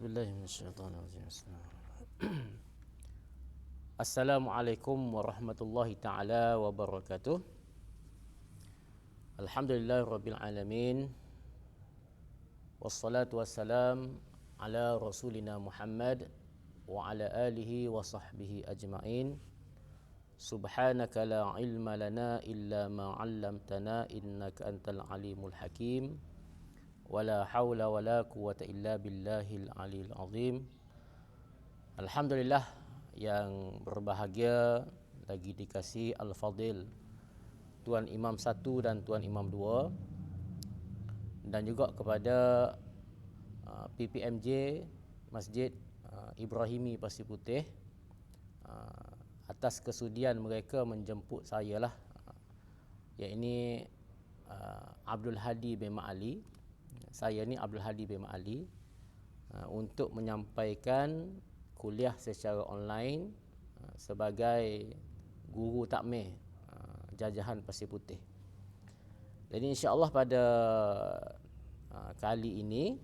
Bismillahirrahmanirrahim. Assalamualaikum warahmatullahi taala wabarakatuh. Alhamdulillahirabbil alamin. Wassalatu wassalam ala rasulina Muhammad wa ala alihi wa sahbihi ajma'in. Subhanaka la ilma lana illa ma 'allamtana innaka antal alimul hakim. Wala haula wala quwwata illa billahil aliyil azim. Alhamdulillah yang berbahagia lagi dikasih Al-Fadil Tuan Imam 1 dan Tuan Imam 2, dan juga kepada PPMJ Masjid Ibrahimi Pasir Putih atas kesudian mereka menjemput saya lah, iaitu Abdul Hadi bin Ma'ali. Saya ni Abdul Hadi bin Ma'ali, untuk menyampaikan kuliah secara online sebagai guru takmir jajahan Pasir Putih. Jadi insya-Allah pada kali ini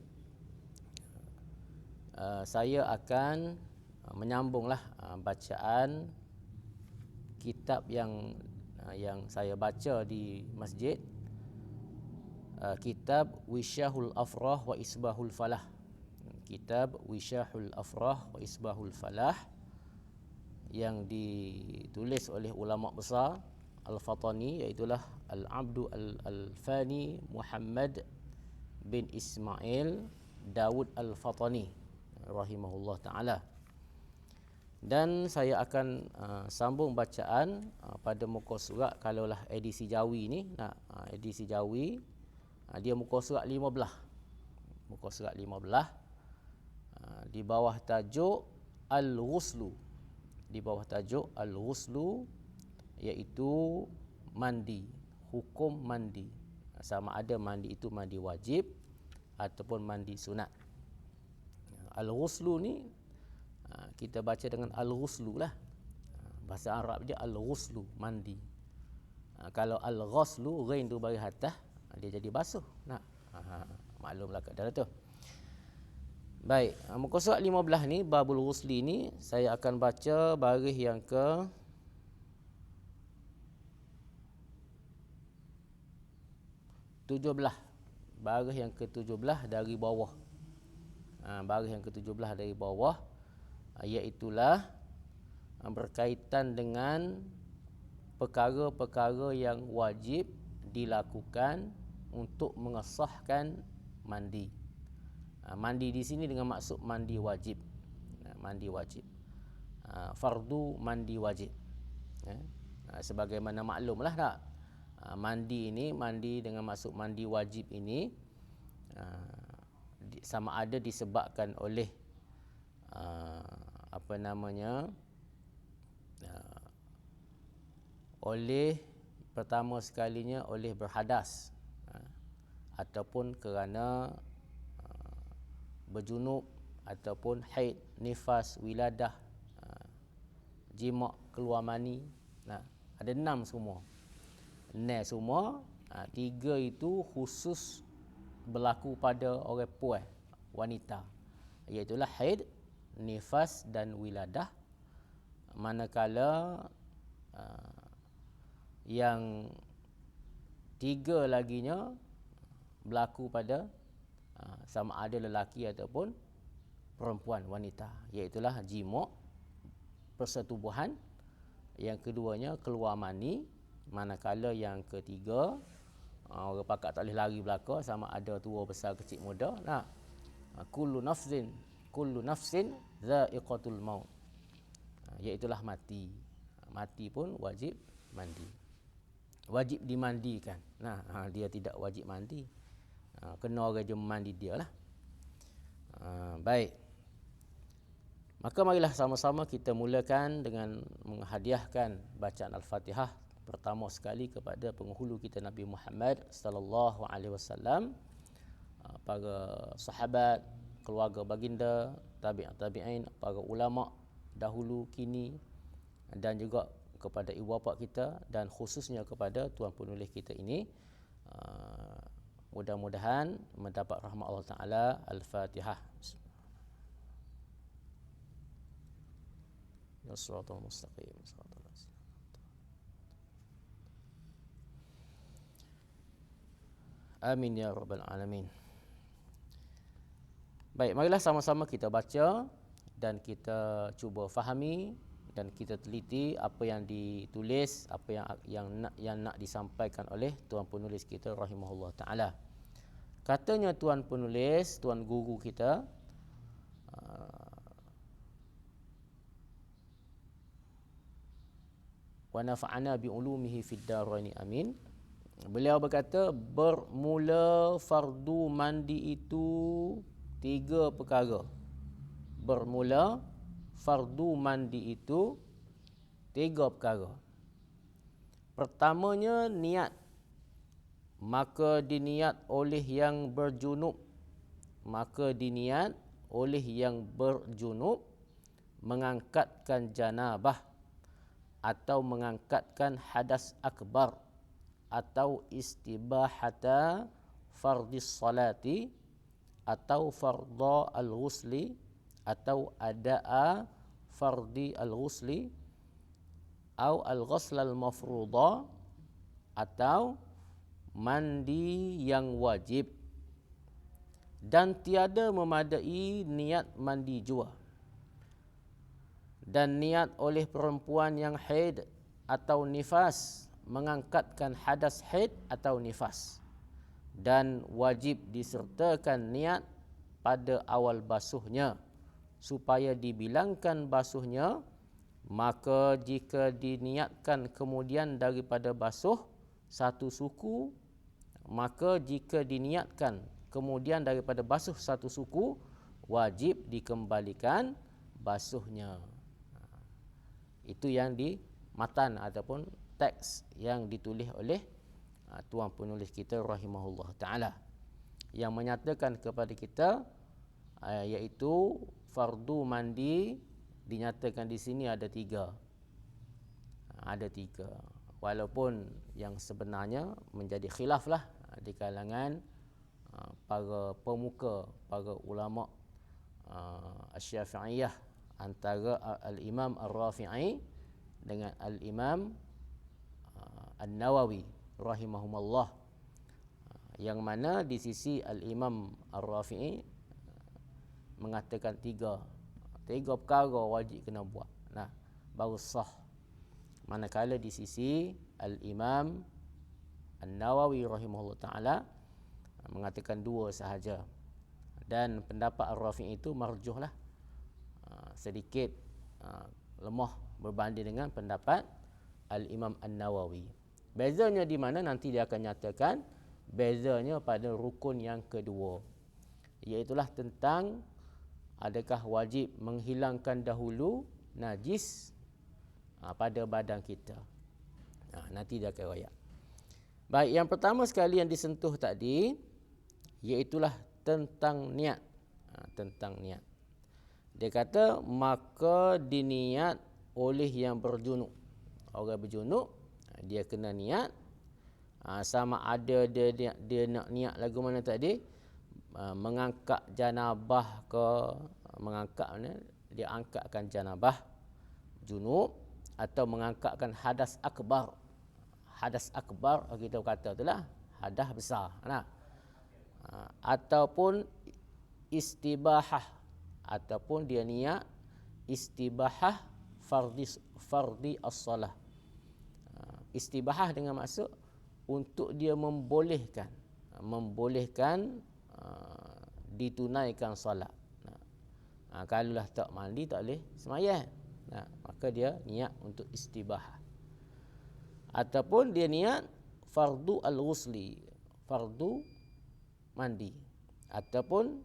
saya akan menyambunglah bacaan kitab yang saya baca di masjid, kitab Wisyahul Afrah wa Isbahul Falah. Kitab Wisyahul Afrah wa Isbahul Falah yang ditulis oleh ulama besar Al-Fatani, iaitulah Al-Abdu Al-Fani Muhammad bin Ismail Daud Al-Fatani rahimahullah taala. Dan saya akan sambung bacaan pada muka surat, kalaulah edisi Jawi ni, edisi Jawi dia muka surat 15. Muka surat 15 di bawah tajuk Al-Ghuslu. Di bawah tajuk Al-Ghuslu, iaitu mandi, hukum mandi. Sama ada mandi itu mandi wajib ataupun mandi sunat. Al-Ghuslu ni kita baca dengan Al-Ghuslu lah. Bahasa Arab dia Al-Ghuslu, mandi. Kalau Al-Ghuslu, ghain tu bagi atas, dia jadi basuh. Maklumlah keadaan tu. Baik, muka surat 15 ni, Babul Ghusli ni, saya akan baca baris yang ke 17. Baris yang ke-17 dari bawah. Baris yang ke-17 dari bawah, iaitulah berkaitan dengan perkara-perkara yang wajib dilakukan untuk mengesahkan mandi. Mandi di sini dengan maksud mandi wajib. Mandi wajib. Fardu mandi wajib. Sebagaimana maklumlah tak? Mandi ini, mandi dengan maksud mandi wajib ini sama ada disebabkan oleh oleh pertama sekalinya oleh berhadas, ataupun kerana berjunub, ataupun haid, nifas, wiladah, jima', keluar mani. Ada 6 semua. 6 semua. 3 itu khusus berlaku pada orang puan, wanita, iaitulah haid, nifas dan wiladah. Manakala yang 3 laginya berlaku pada sama ada lelaki ataupun perempuan, wanita, iaitulah jima', persetubuhan. Yang keduanya keluar mani. Manakala yang ketiga, orang pakak tak boleh lari belaka, sama ada tua, besar, kecil, muda. Kullu nafsin dha'iqatul maut, iaitulah mati. Mati pun wajib mandi, wajib dimandikan. Dia tidak wajib mandi, kena orang dia mandi dia lah. Baik, maka marilah sama-sama kita mulakan dengan menghadiahkan bacaan Al-Fatihah pertama sekali kepada penghulu kita Nabi Muhammad sallallahu alaihi wasallam, para sahabat, keluarga baginda, tabi'in, para ulama dahulu kini, dan juga kepada ibu bapa kita, dan khususnya kepada tuan penulis kita ini. Mudah-mudahan mendapat rahmat Allah Ta'ala. Al-Fatihah. Shiratal mustaqim. Amin ya rabbal alamin. Baik, marilah sama-sama kita baca dan kita cuba fahami dan kita teliti apa yang ditulis, apa yang nak disampaikan oleh tuan penulis kita rahimahullah taala. Katanya tuan penulis, tuan guru kita, wa nafa'ana bi ulumihi fid darain amin. Beliau berkata, bermula fardu mandi itu 3 perkara. Bermula fardu mandi itu 3 perkara. Pertamanya niat. Maka diniat oleh yang berjunub. Maka diniat oleh yang berjunub mengangkatkan janabah atau mengangkatkan hadas akbar atau istibahata fardis salati atau fardha al-ghusli atau ada'a fardi al-ghusli atau al-ghusl al-mafruḍa atau mandi yang wajib, dan tiada memadai niat mandi jua. Dan niat oleh perempuan yang haid atau nifas mengangkatkan hadas haid atau nifas, dan wajib disertakan niat pada awal basuhnya supaya dibilangkan basuhnya. Maka jika diniatkan kemudian daripada basuh satu suku, maka jika diniatkan kemudian daripada basuh satu suku, wajib dikembalikan basuhnya. Itu yang di matan ataupun teks yang ditulis oleh tuan penulis kita rahimahullah taala, yang menyatakan kepada kita iaitu fardu mandi dinyatakan di sini ada 3. Ada 3. Walaupun yang sebenarnya menjadi khilaf lah di kalangan para pemuka, para ulama Asy-Syafi'iyah, antara al-Imam Ar-Rafi'i dengan al-Imam An-Nawawi rahimahumullah, yang mana di sisi al-Imam Ar-Rafi'i mengatakan 3 perkara wajib kena buat, nah baru sah. Manakala di sisi al-Imam An-Nawawi rahimahullah taala mengatakan 2 sahaja, dan pendapat Ar-Rafi'i itu marjuh lah, sedikit lemah berbanding dengan pendapat al-Imam An-Nawawi. Bezanya di mana nanti dia akan nyatakan. Bezanya pada rukun yang kedua, iaitulah tentang adakah wajib menghilangkan dahulu najis pada badan kita. Nanti dia akan royak. Baik, yang pertama sekali yang disentuh tadi iaitulah tentang niat. Tentang niat. Dia kata maka diniat oleh yang berjunub. Orang berjunub dia kena niat, sama ada dia nak niat lagu mana tadi, mengangkat janabah ke, mengangkat mana dia angkatkan janabah junub, atau mengangkatkan hadas akbar. Hadas akbar kita kata itulah hadas besar, nah. Ataupun istibahah, ataupun dia niat istibahah fardi as-salah. Istibahah dengan maksud untuk dia membolehkan ditunaikan solat. Kalau lah tak mandi tak boleh sembahyang. Maka dia niat untuk istibahah. Ataupun dia niat fardu al-ghusli, fardu mandi. Ataupun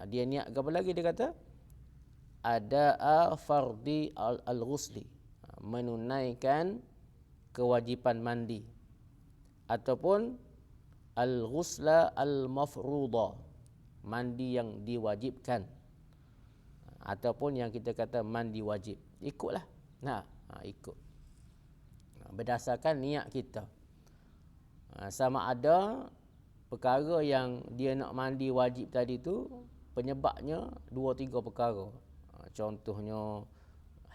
dia niat apa lagi dia kata? Ada'a fardi al-ghusli, menunaikan kewajipan mandi. Ataupun al-ghusla al-mafruḍa, mandi yang diwajibkan. Ataupun yang kita kata mandi wajib. Ikutlah. Ikut. Berdasarkan niat kita. Sama ada perkara yang dia nak mandi wajib tadi tu penyebabnya 2-3 perkara. Contohnya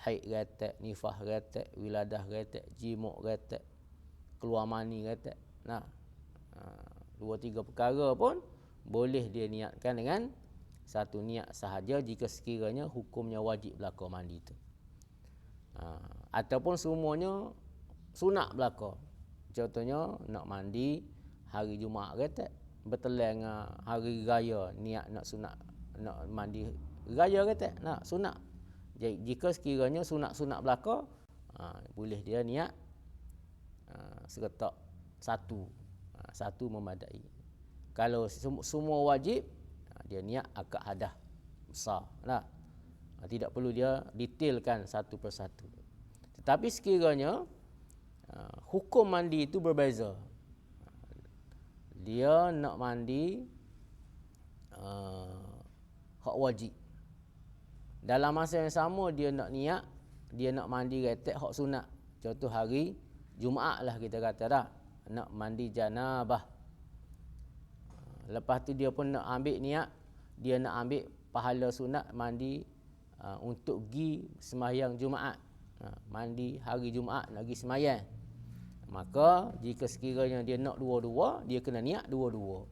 haid retak, nifas retak, wiladah retak, jimuk retak, keluar mani retak. Nah, 2-3 perkara pun boleh dia niatkan dengan satu niat sahaja jika sekiranya hukumnya wajib berlaku mandi itu. Ataupun semuanya sunat berlaku. Contohnya nak mandi hari Jumaat retak, bertelan dengan hari raya niat nak sunat, nak mandi raya retak, nak sunat. Jadi jika sekiranya sunat-sunat berlaku, boleh dia niat seretak satu memadai. Kalau semua wajib, dia niat akad hadas besar lah. Tidak perlu dia detailkan satu persatu. Tetapi sekiranya hukum mandi itu berbeza. Dia nak mandi hak wajib. Dalam masa yang sama dia nak niat, dia nak mandi retak hak sunat. Contoh hari Jumaat lah kita kata dah, nak mandi janabah. Lepas tu dia pun nak ambil niat, dia nak ambil pahala sunat mandi untuk pergi sembahyang Jumaat. Mandi hari Jumaat nak pergi sembahyang. Maka jika sekiranya dia nak dua-dua, dia kena niat dua-dua.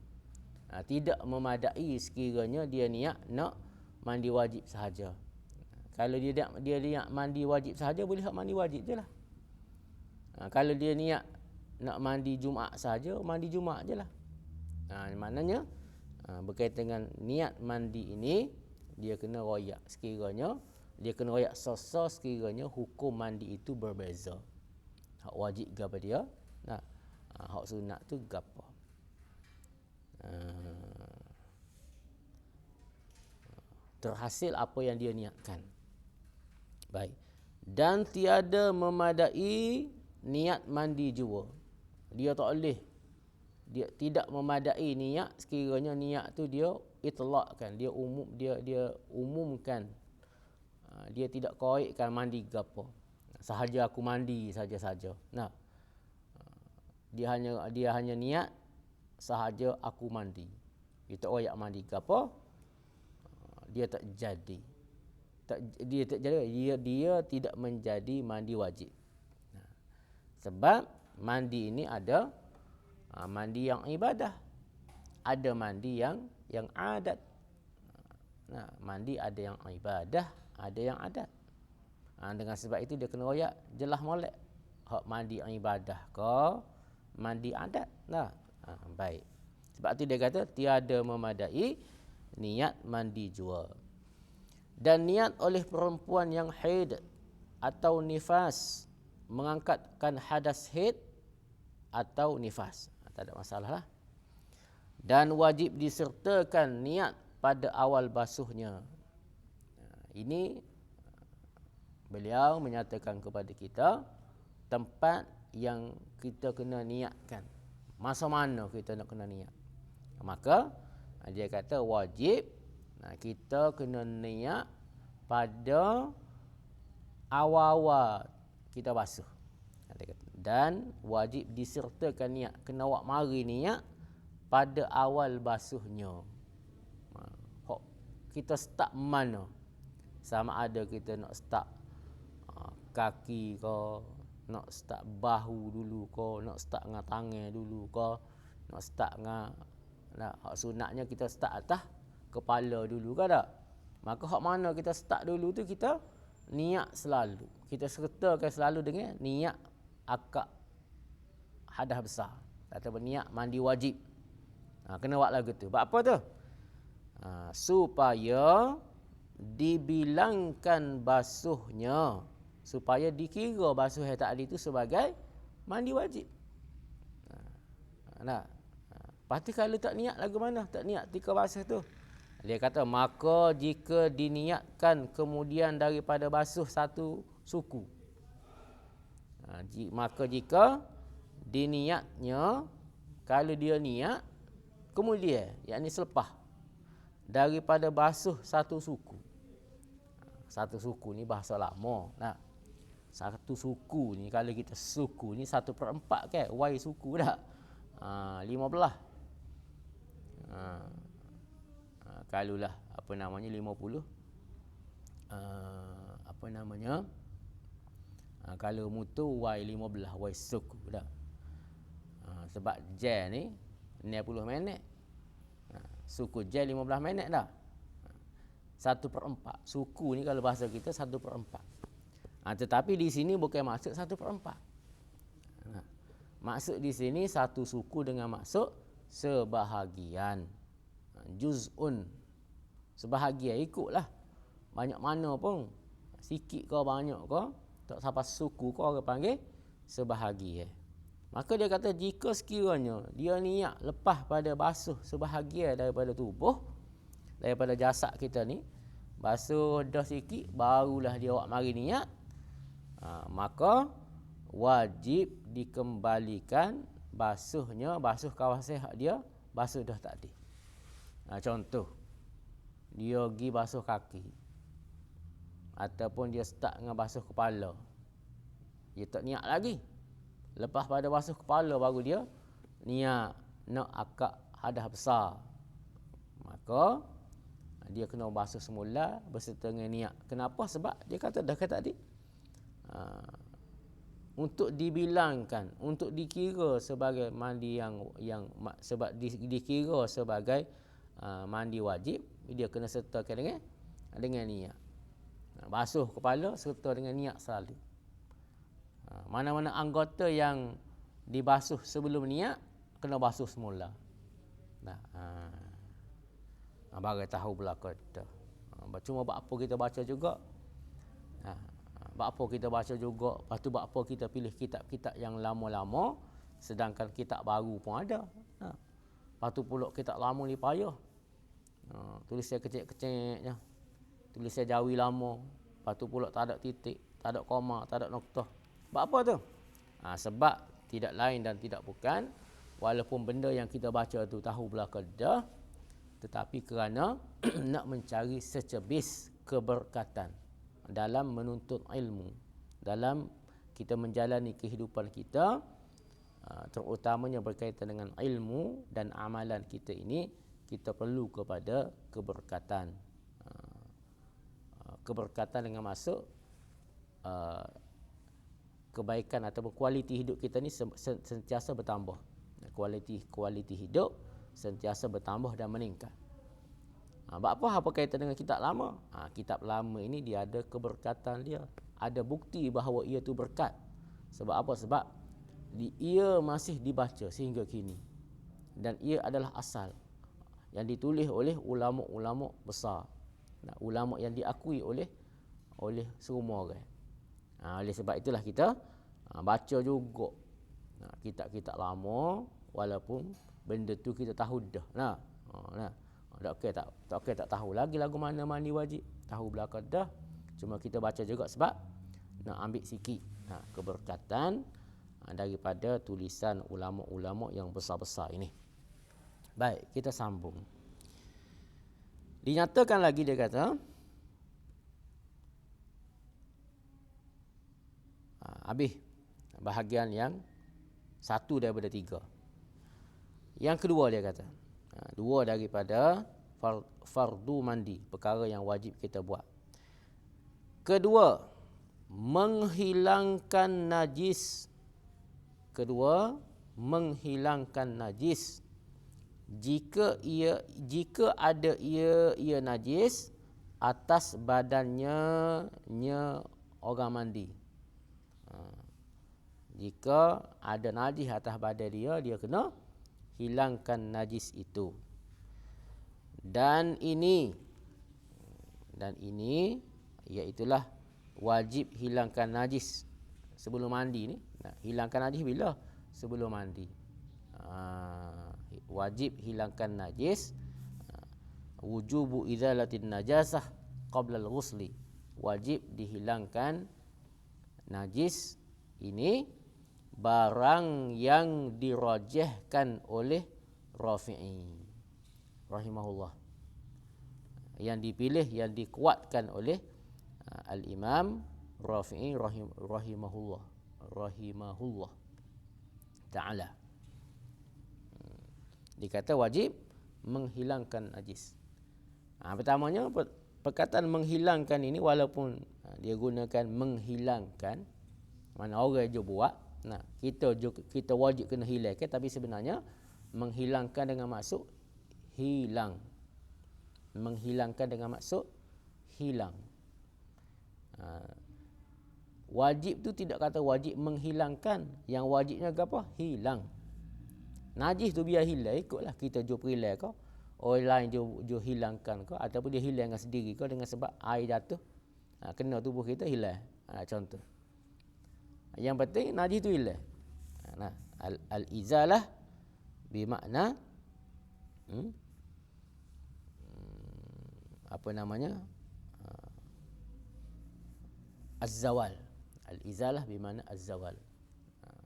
Tidak memadai sekiranya dia niat nak mandi wajib sahaja. Kalau dia niat mandi wajib sahaja, boleh hak mandi wajib je lah. Kalau dia niat nak mandi Jumaat sahaja, mandi Jumaat je lah. Maknanya berkaitan dengan niat mandi ini, dia kena royak sekiranya, dia kena royak sasa sekiranya hukum mandi itu berbeza. Hak wajib gapo dia, hak sunat tu gapo. Terhasil apa yang dia niatkan. Baik. Dan tiada memadai niat mandi jua. Dia tak boleh, dia tidak memadai niat sekiranya niat tu dia itlaqkan, dia umumkan. Dia tidak qaidkan mandi gapo. Sahaja aku mandi saja-saja. Dia hanya niat sahaja aku mandi. Dia tak qaid mandi gapo. Dia tak jadi. Dia tidak menjadi mandi wajib. Sebab mandi ini ada mandi yang ibadah, ada mandi yang adat. Mandi ada yang ibadah, ada yang adat. Dengan sebab itu dia kena royak jelas molek hak mandi ibadah ke mandi adat. Baik. Sebab tu dia kata tiada memadai niat mandi jua. Dan niat oleh perempuan yang haid atau nifas mengangkatkan hadas haid atau nifas, tak ada masalah lah. Dan wajib disertakan niat pada awal basuhnya. Ini beliau menyatakan kepada kita tempat yang kita kena niatkan. Masa mana kita nak kena niat. Maka dia kata wajib kita kena niat pada awal-awal kita basuh. Dan wajib disertakan niat, kena awak mari niat pada awal basuhnya. Kita start mana? Sama ada kita nak start kaki ke, nak start bahu dulu ke, nak start dengan tangan dulu ke, nak start dengan hak sunatnya kita start atas kepala dulu ke tak? Maka hak mana kita start dulu tu kita niat selalu. Kita sertakan selalu dengan niat akad hadas besar atau niat mandi wajib. Kena buat lagu tu. Sebab apa tu? Supaya dibilangkan basuhnya, supaya dikira basuh yang tadi itu sebagai mandi wajib. Lepas tu kalau tak niat lagu mana? Tak niat ketika basuh tu. Dia kata maka jika diniatkan kemudian daripada basuh satu suku. Maka jika diniatnya, kalau dia niat kemudian, yakni selepas daripada basuh satu suku. Satu suku ni bahasa lama. Satu suku ni, kalau kita suku ni 1/4 kan, Y suku dah. 15. Kalulah 50 apa namanya, kalau mutu Y15 Y suku dah. Sebab jam ni 60 minit. Suku jam 15 minit dah. 1/4. Suku ni kalau bahasa kita 1/4. Tetapi di sini bukan maksud 1/4. Maksud di sini satu suku dengan maksud sebahagian. Juz'un. Sebahagian ikutlah. Banyak mana pun. Sikit ke banyak ke. Tak sampai suku ke orang panggil sebahagian. Maka dia kata jika sekiranya dia niat lepas pada basuh sebahagian daripada tubuh, daripada jasad kita ni, basuh dah sikit, barulah dia awak mari niat, maka wajib dikembalikan basuhnya, basuh kawasan hak dia, basuh dah tadi. Contoh, dia pergi basuh kaki, ataupun dia start dengan basuh kepala, dia tak niat lagi. Lepas pada basuh kepala baru dia niat nak akad hadas besar, maka dia kena basuh semula berserta dengan niat. Kenapa? Sebab dia kata dah kata tadi, untuk dibilangkan, untuk dikira sebagai mandi yang sebab dikira sebagai mandi wajib, dia kena sertakan dengan niat. Basuh kepala serta dengan niat selalu. Mana-mana anggota yang dibasuh sebelum niat kena basuh semula. Baru tahu belaka dah. Cuma buat apa kita baca juga. Buat apa kita baca juga. Lepas tu buat apa kita pilih kitab-kitab yang lama-lama, sedangkan kitab baru pun ada. Lepas tu pula kitab lama ni payah. Tulisan kecil-kecilnya. Tulisan jawi lama. Lepas tu pula tak ada titik, tak ada koma, tak ada noktah. Sebab apa tu? Sebab tidak lain dan tidak bukan, walaupun benda yang kita baca tu tahu belaka dah, tetapi kerana nak mencari secebis keberkatan dalam menuntut ilmu, dalam kita menjalani kehidupan kita, terutamanya berkaitan dengan ilmu dan amalan kita ini, kita perlu kepada keberkatan. Keberkatan dengan maksud kebaikan ataupun kualiti hidup kita ni sentiasa bertambah. Kualiti hidup sentiasa bertambah dan meningkat. Apa kaitan dengan kitab lama? Kitab lama ini dia ada keberkatan dia. Ada bukti bahawa ia tu berkat. Sebab apa? Sebab ia masih dibaca sehingga kini. Dan ia adalah asal yang ditulis oleh ulama-ulama besar. Ulama yang diakui oleh semua orang. Oleh sebab itulah kita baca juga kitab-kitab lama, walaupun benda tu kita tahu dah. Tak tahu lagi lagu mana mandi wajib, tahu belaka dah. Cuma kita baca juga sebab nak ambil sikit keberkatan daripada tulisan ulama-ulama yang besar-besar ini. Baik, kita sambung. Dinyatakan lagi dia kata, habis bahagian yang satu daripada tiga. Yang kedua dia kata, dua daripada fardu mandi, perkara yang wajib kita buat. Kedua, menghilangkan najis. Jika ada ia najis atas badannya orang mandi. Jika ada najis atas badan dia kena hilangkan najis itu. Dan ini iaitulah wajib hilangkan najis sebelum mandi ni. Hilangkan najis bila? Sebelum mandi. Wajib hilangkan najis. Wujubu izalatin najasah qabla al-ghusli. Wajib dihilangkan najis ini barang yang dirajihkan oleh Rafi'i rahimahullah, yang dipilih, yang dikuatkan oleh Al-Imam Rafi'i rahimahullah ta'ala. Dikata wajib menghilangkan najis. Pertamanya perkataan menghilangkan ini walaupun dia gunakan menghilangkan, mana orang je buat, kita wajib kena hilangkan, tapi sebenarnya menghilangkan dengan maksud hilang. Menghilangkan dengan maksud hilang. Wajib tu tidak kata wajib menghilangkan. Yang wajibnya apa? Hilang. Najis tu biar hilang, ikutlah kita jo perilah kau. Orang lain jo hilangkan kau, ataupun dia hilangkan sendiri kau dengan sebab air jatuh. Kena tubuh kita hilang. Contoh. Yang penting najis tu hilang. Al-izalah bermakna apa namanya? Az-zawal. Al-izalah bermakna az-zawal.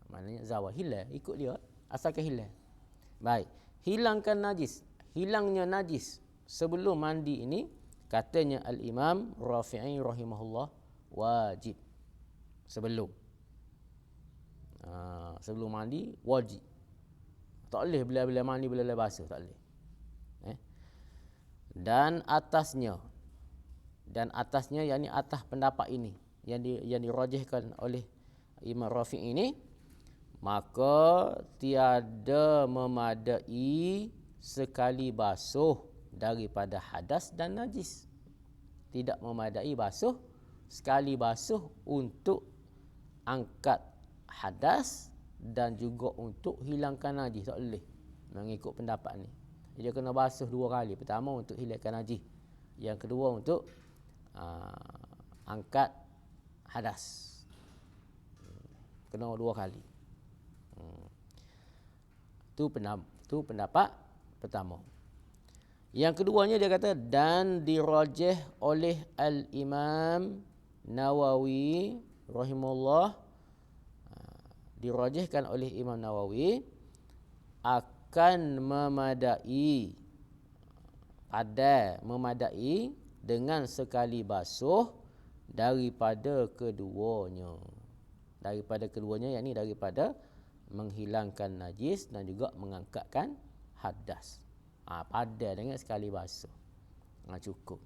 Maknanya zawal, hilang, ikut dia, asalkan hilang. Baik, hilangkan najis. Hilangnya najis sebelum mandi ini, katanya Al-Imam Rafi'i rahimahullah, wajib. Sebelum mandi wajib. Tak boleh bila mandi bila basuh, tak boleh. Dan atasnya yakni atas pendapat ini yang dirajihkan oleh Imam Rafi'i ini, maka tiada memadai sekali basuh daripada hadas dan najis. Tidak memadai sekali basuh untuk angkat hadas dan juga untuk hilangkan najis. Tak boleh mengikut pendapat ni. Dia kena basuh 2 kali. Pertama untuk hilangkan najis, yang kedua untuk angkat hadas. Kena 2 kali. Itu pendapat pertama. Yang keduanya dia kata, dan dirajih oleh Al-Imam Nawawi rahimahullah, dirajihkan oleh Imam Nawawi akan memadai dengan sekali basuh daripada keduanya. Daripada keduanya, yakni daripada menghilangkan najis dan juga mengangkatkan hadas. Pada dengan sekali basuh. Cukup.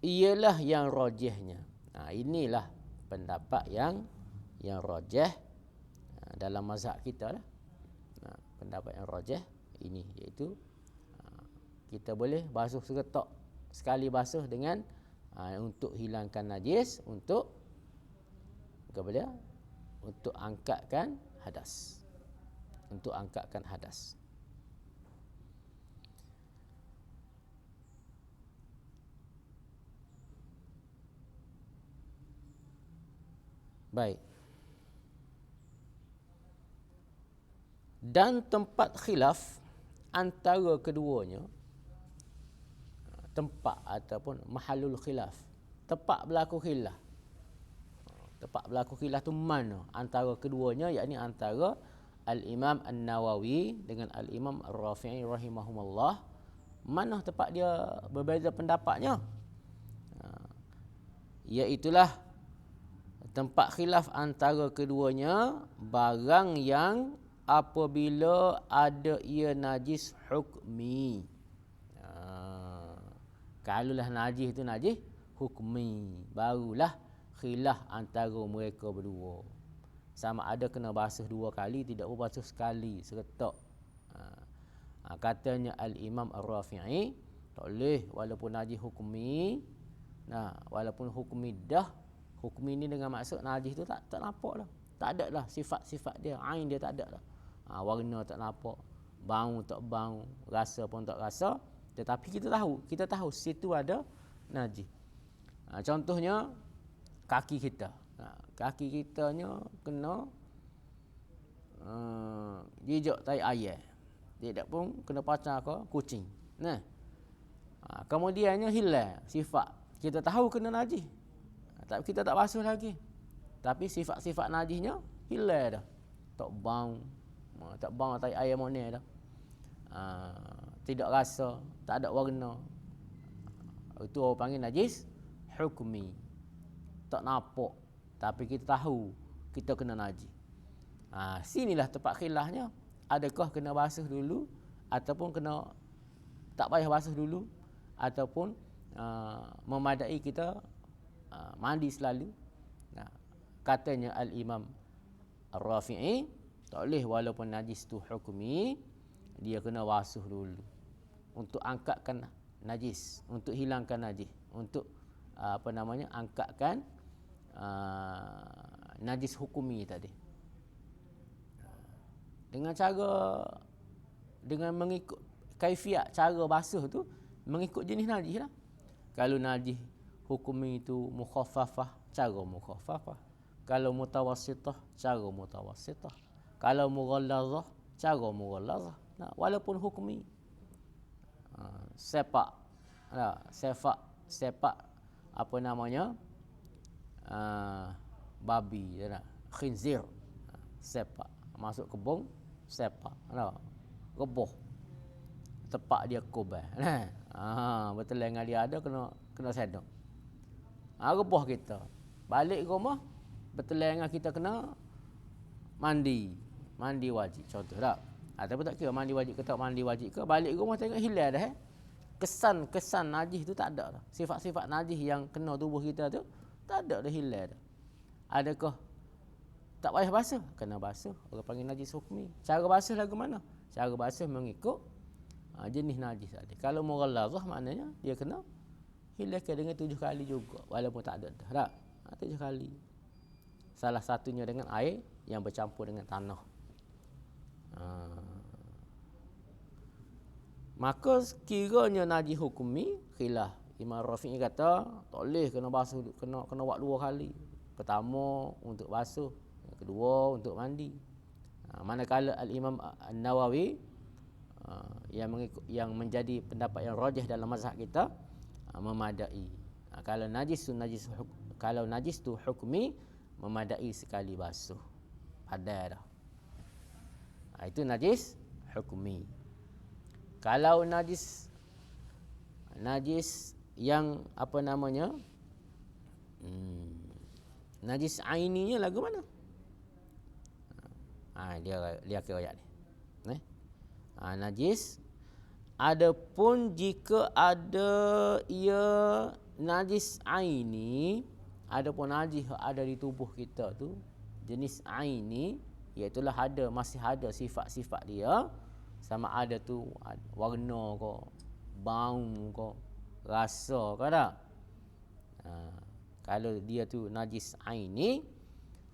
Ialah yang rajihnya. Inilah pendapat yang rajih dalam mazhab kita lah. Pendapat yang rajih ini, iaitu kita boleh basuh seketak sekali basuh dengan untuk hilangkan najis, untuk kepada untuk angkatkan hadas. Untuk angkatkan hadas. Baik. Dan tempat khilaf antara keduanya, tempat ataupun mahallul khilaf, tempat berlaku khilaf. Tempat berlaku khilaf tu mana antara keduanya, yakni antara Al-Imam An-Nawawi dengan Al-Imam Ar-Rafi'i rahimahumullah. Mana tempat dia berbeza pendapatnya? Iaitulah tempat khilaf antara keduanya barang yang apabila ada ia najis hukmi. Kalaulah najis itu najis hukmi, barulah khilaf antara mereka berdua. Sama ada kena basuh 2 kali, tidak basuh sekali, seketak. Katanya Al-Imam Ar-Rafi'i, tak boleh walaupun najis hukmi. Walaupun hukmi dah, hukmi ni dengan maksud najis tu tak nampak dah. Tak ada lah sifat-sifat dia, ain dia tak ada lah. Warna tak nampak, bau tak bau, rasa pun tak rasa. Tetapi kita tahu situ ada najis. Contohnya kaki kita. Kaki kitanya kena jejak tai ayam. Tidak pun kena pacar ke kucing. Kemudiannya hilang sifat. Kita tahu kena najis, tapi kita tak basuh lagi. Tapi sifat-sifat najisnya hilang dah. Tak bau tai ayam mana dah. Tidak rasa, tak ada warna. Itu orang panggil najis hukmi. Tak nampak, tapi kita tahu kita kena najis. Sinilah tempat khilafnya. Adakah kena basuh dulu ataupun kena tak payah basuh dulu, ataupun memadai kita mandi selalu. Nah, katanya Al-Imam Ar-Rafi'i, tak boleh walaupun najis tu hukmi, dia kena basuh dulu untuk angkatkan najis, untuk hilangkan najis, untuk angkatkan najis hukmi tadi. Dengan mengikut kaifiat cara basuh tu mengikut jenis najis lah. Kalau najis hukmi itu mukhaffafah, cara mukhaffafah. Kalau mutawassitah, cara mutawassitah. Kalau mughallazah, cara mughallazah. Nah, walaupun hukmi. Sepak babi, khinzir, sepak masuk kebun, sepak, reboh, tepak dia kubah, betul dengan dia ada kena sedok. Reboh kita balik rumah, betul dengan kita kena mandi wajib, contoh tak. Ataupun tak kira mandi wajib ke tak mandi wajib ke, balik rumah tengok hilang dah. Kesan najis tu tak ada dah. Sifat-sifat najis yang kena tubuh kita tu tak ada dah, hilang dah. Adakah tak payah basuh? Kena basuh. Orang panggil najis hukmi. Cara basuh lagu mana? Cara basuh mengikut jenis najis tadi. Kalau mughallazah maknanya dia kena hilangkan dengan 7 kali juga, walaupun tak ada dah. 7 kali. Salah satunya dengan air yang bercampur dengan tanah. Maka sekiranya najis hukmi, khilaf. Imam Rafi'i kata tak boleh, kena basuh, kena buat 2 kali. Pertama untuk basuh, yang kedua untuk mandi. Manakala Al-Imam An-Nawawi yang menjadi pendapat yang rajih dalam mazhab kita, memadai. Kalau najis tu hukmi, memadai sekali basuh. Ada dah. Itu najis hukmi. Kalau najis yang najis aininya lagu mana? Dia kira ayat ni. Najis, adapun jika ada ia najis aini, adapun najis ada di tubuh kita tu jenis aini, iaitu masih ada sifat-sifat dia, sama ada tu warna ke, bau ke, rasa ke tak. Kalau dia tu najis aini,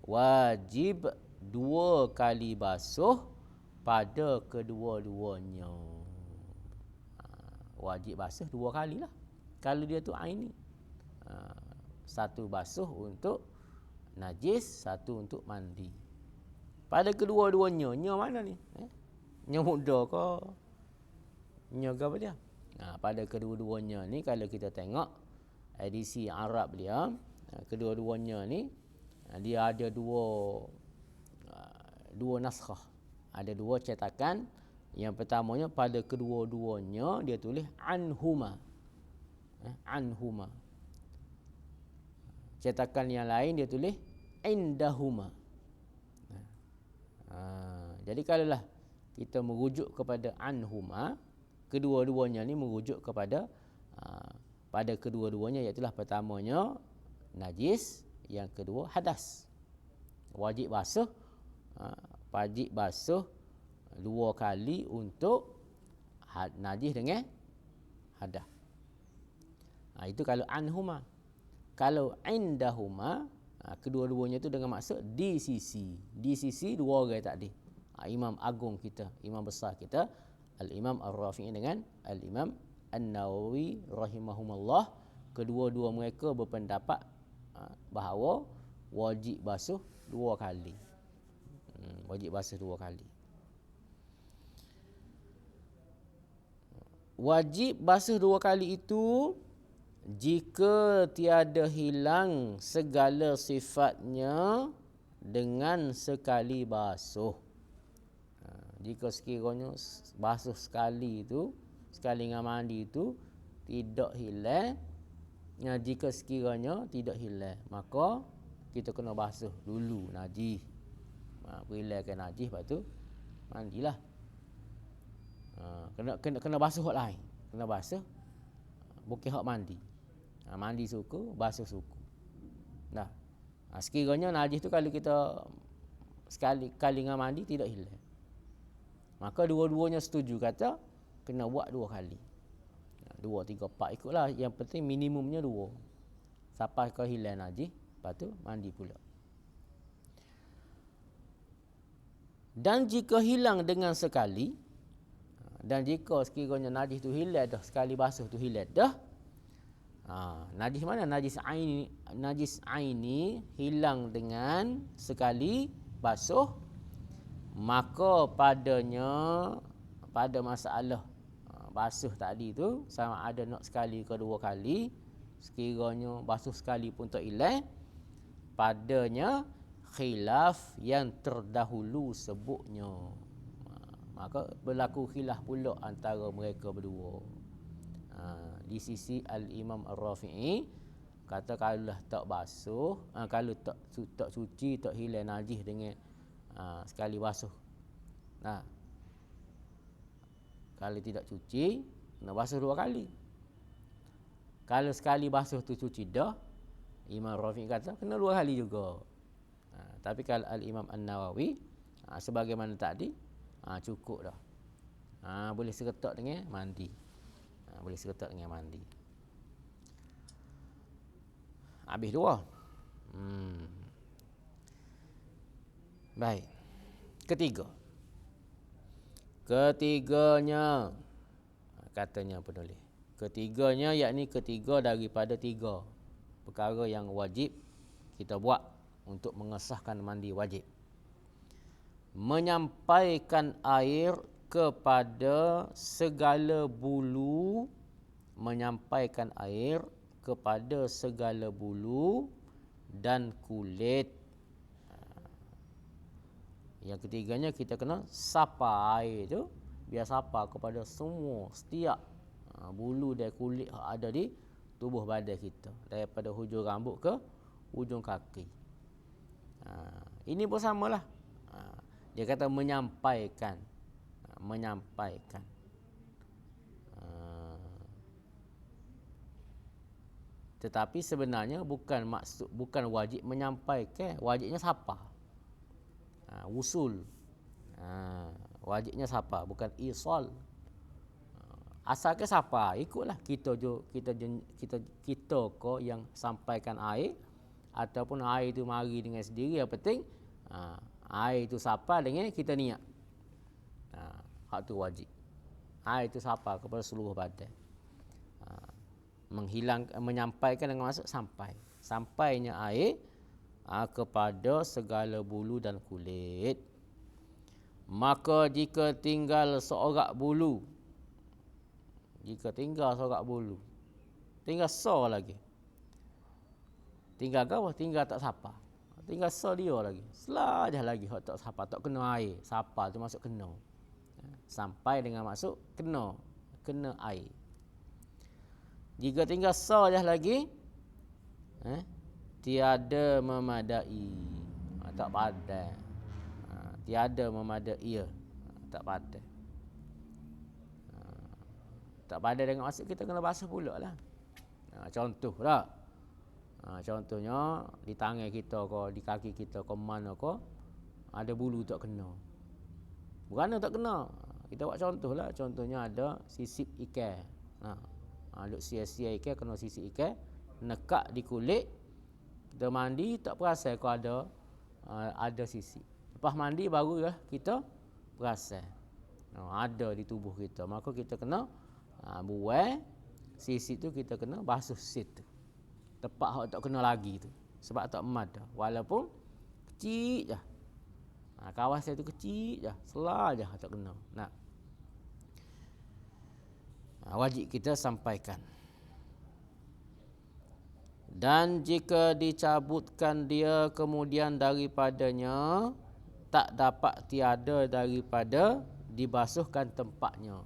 wajib 2 kali basuh pada kedua-duanya. Wajib basuh 2 kali lah kalau dia tu aini. Satu basuh untuk najis, satu untuk mandi. Pada kedua-duanya, nya mana ni? Nya muda ke? Nya apa dia? Pada kedua-duanya ni, kalau kita tengok edisi Arab dia, kedua-duanya ni dia ada dua naskhah. Ada 2 cetakan. Yang pertamanya pada kedua-duanya dia tulis anhuma. Anhuma. Cetakan yang lain dia tulis indahuma. Jadi kalaulah kita merujuk kepada anhuma, kedua-duanya ni merujuk kepada pada kedua-duanya, iaitu pertamanya najis, yang kedua hadas. Wajib basuh 2 kali untuk najis dengan hadas. Itu kalau anhuma. Kalau indahuma, kedua-duanya itu dengan maksud di sisi 2 orang tadi. Imam agung kita, imam besar kita, Al-Imam Ar-Rafi'i dengan Al-Imam An-Nawawi rahimahumullah, kedua-dua mereka berpendapat bahawa wajib basuh 2 kali. Wajib basuh 2 kali. Wajib basuh 2 kali itu jika tiada hilang segala sifatnya dengan sekali basuh. Jika sekiranya basuh sekali itu, sekali dengan mandi itu tidak hilang, jika sekiranya tidak hilang, maka kita kena basuh dulu najis. Hilangkan najis, lepas tu mandilah. Kena basuh hak lain. kena basuh, bukan hak mandi. Mandi suku, basuh suku. Nah, sekiranya najis tu kalau kita sekali dengan mandi tidak hilang, maka dua-duanya setuju kata kena buat 2 kali. 2, 3, 4 ikutlah. Yang penting minimumnya 2. Sampai kau hilang najis, lepas tu mandi pula. Dan jika hilang dengan sekali, dan jika sekiranya najis tu hilang dah, sekali basuh tu hilang dah, najis mana? Najis aini hilang dengan sekali basuh, maka pada masalah basuh tadi tu, sama ada nak sekali ke 2 kali, sekiranya basuh sekali pun tak hilang, padanya khilaf yang terdahulu sebutnya. Maka berlaku khilaf pula antara mereka berdua. Di sisi Al-Imam Ar-Rafi'i kata kalau tak basuh, kalau tak suci, tak hilang najis dengan sekali basuh. Nah, kalau tidak cuci, kena basuh 2 kali. Kalau sekali basuh tu cuci dah, Imam Rafi'i kata kena 2 kali juga. Tapi kalau Al-Imam An-Nawawi, sebagaimana tadi, cukup dah. Boleh seretak dengan mandi. Boleh seretak dengan mandi. Habis 2. Baik. Ketiganya, katanya penulis. Ketiganya yakni ketiga daripada 3 perkara yang wajib kita buat untuk mengesahkan mandi wajib. Menyampaikan air kepada segala bulu, menyampaikan air kepada segala bulu dan kulit. Yang ketiganya kita kena sapa air tu, biar sapa kepada semua, setiap bulu dan kulit yang ada di tubuh badan kita, daripada hujung rambut ke hujung kaki. Ini pun samalah. Dia kata menyampaikan. Tetapi sebenarnya bukan wajib menyampaikan, wajibnya sapa. Wusul. Wajibnya sapa, bukan isal. Asalkan sapa, ikutlah kita ko yang sampaikan air, ataupun air itu mari dengan sendiri. Yang penting air itu sapa dengan kita niat. Hak tu wajib. Air itu sapa kepada seluruh badan. Menyampaikan dengan maksud sampai. Sampainya air kepada segala bulu dan kulit. Maka jika tinggal seorak bulu, tinggal so lagi. Tinggal apa? Tinggal tak sapa. Tinggal so dia lagi. Selajah lagi hak tak sapa, tak kena air. Sapa tu masuk kena. Sampai dengan maksud kena air. Jika tinggal so je lagi, tiada memadai. Tak padan. Tiada memadai. Tak padan. Tak padan dengan maksud kita kena basuh pula lah. Contoh lah. Contohnya di tangan kita ke, di kaki kita ke, mana ke, ada bulu tak kena. Bukan tak kena. Kita buat contoh lah. Contohnya ada sisip ikan. Duk sia-sia ikan, kena sisip ikan, nekak di kulit. Kita mandi tak perasan kalau ada sisip. Lepas mandi baru lah kita perasan ada di tubuh kita. Maka kita kena buang sisip tu, kita kena basuh situ. Tepat hak tak kena lagi tu. Sebab tak mada. Walaupun kecil je. Kawasan tu kecil je. Selah je tak kena. Wajib kita sampaikan. Dan jika dicabutkan dia kemudian daripadanya, tak dapat tiada daripada dibasuhkan tempatnya.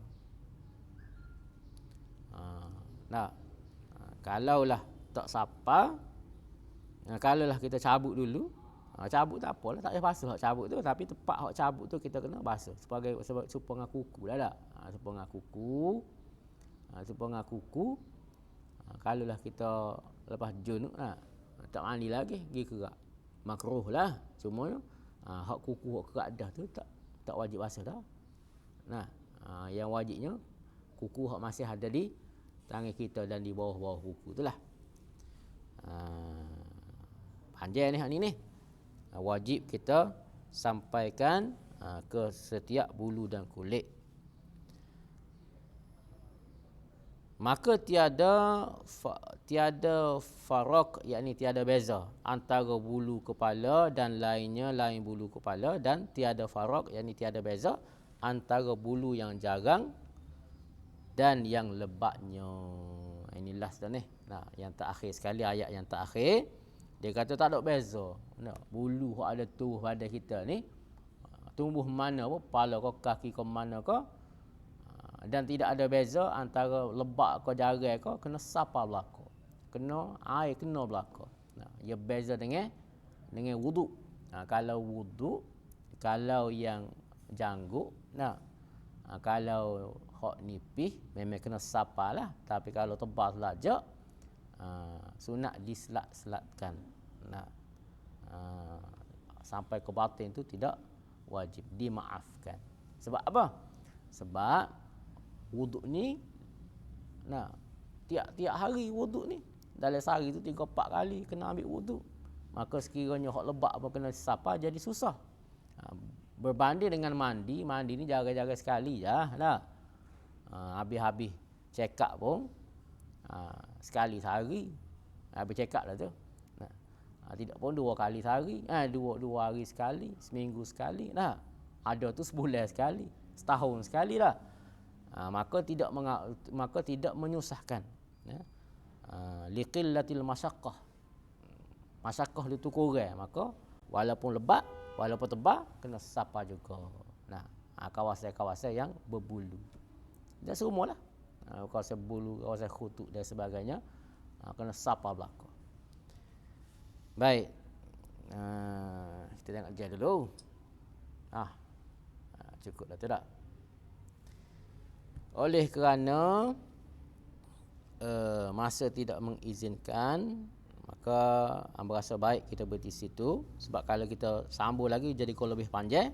Kalaulah tak sapa, kalaulah kita cabut dulu, cabut tak apalah, tak payah basuh hak cabut tu, tapi tepat hak cabut tu kita kena basuh sebagai serupa dengan kuku lah tak. Serupa dengan kuku. Itu pengang kuku. Kalaulah kita lepas junub tak mandi lagi pergi kerak, makruh lah. Cuma hak kuku hak kerak dah tu tak wajib basuh dah. Nah, yang wajibnya kuku hak masih ada di tangan kita dan di bawah-bawah kuku itulah. Panjang ni hak ni. Wajib kita sampaikan ke setiap bulu dan kulit. Maka tiada faraq, yakni tiada beza antara bulu kepala dan lainnya lain bulu kepala, dan tiada faraq, yakni tiada beza antara bulu yang jarang dan yang lebatnya. Ini last dah ni. Nah, yang terakhir sekali, ayat yang terakhir dia kata tak ada beza. Nah, bulu hak ada tubuh badan kita ni tumbuh mana pun, kepala ke kaki ke mana ke, dan tidak ada beza antara lebat ke jarang ke, kena sapa belaka, kena air kena belaka. Nah, ia beza dengan wuduk. Kalau wuduk, kalau yang janggut, kalau hak nipis memang kena sapa lah. Tapi kalau tebal selajak, sunat diselat-selatkan. Sampai ke batin tu tidak wajib, dimaafkan. Sebab apa? Sebab wuduk ni, tiap-tiap hari wuduk ni, dalam sehari tu 3-4 kali kena ambil wuduk. Maka sekiranya hak lebat apa kena sapa, jadi susah. Berbanding dengan mandi ni jaga-jaga sekali je lah. Habis-habis check up pun sekali sehari habis check up lah tu. Tidak pun 2 kali sehari, 2 hari sekali, seminggu sekali lah. Ada tu sebulan sekali, setahun sekali lah. Maka tidak menyusahkan. Liqillatil masyaqqah. Masyaqqah itu kurang, maka walaupun lebat, walaupun tebal, kena sapa juga. Kawasan-kawasan yang berbulu. Dan semualah. Kawasan bulu, kawasan khutuk dan sebagainya, kena sapa belaka. Baik. Kita tengok je dulu. Cukup dah tu tak? Oleh kerana masa tidak mengizinkan, maka hamba rasa baik kita berhenti situ. Sebab kalau kita sambung lagi jadi kau lebih panjang,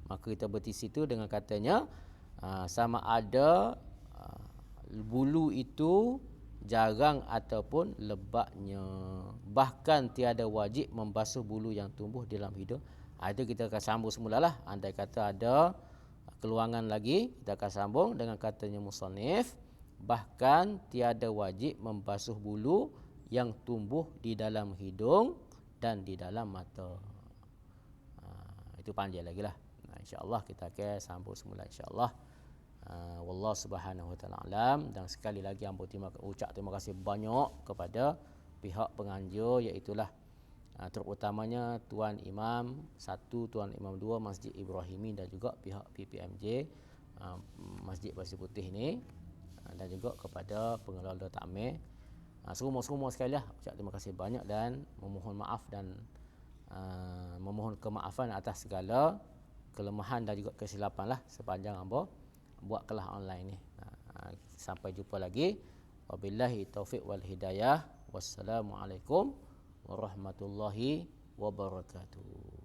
maka kita berhenti situ dengan katanya sama ada bulu itu jarang ataupun lebatnya. Bahkan tiada wajib membasuh bulu yang tumbuh dalam hidung. Itu kita akan sambung semulalah. Andai kata ada keluangan lagi, kita akan sambung dengan katanya musannif, bahkan tiada wajib membasuh bulu yang tumbuh di dalam hidung dan di dalam mata. Itu panjang lagi lah. InsyaAllah kita akan sambung semula insyaAllah. Wallahu subhanahu wa ta'ala alam. Dan sekali lagi hamba ucap terima kasih banyak kepada pihak penganjur, iaitulah terutamanya Tuan Imam 1, Tuan Imam 2 Masjid Ibrahimi, dan juga pihak PPMJ Masjid Pasir Putih ni, dan juga kepada pengelola takmir. Semua sekali lah ucap terima kasih banyak dan memohon maaf dan memohon kemaafan atas segala kelemahan dan juga kesilapan lah sepanjang hamba buat kelas online ni. Sampai jumpa lagi. Wabillahi taufiq wal hidayah. Wassalamualaikum warahmatullahi wabarakatuh.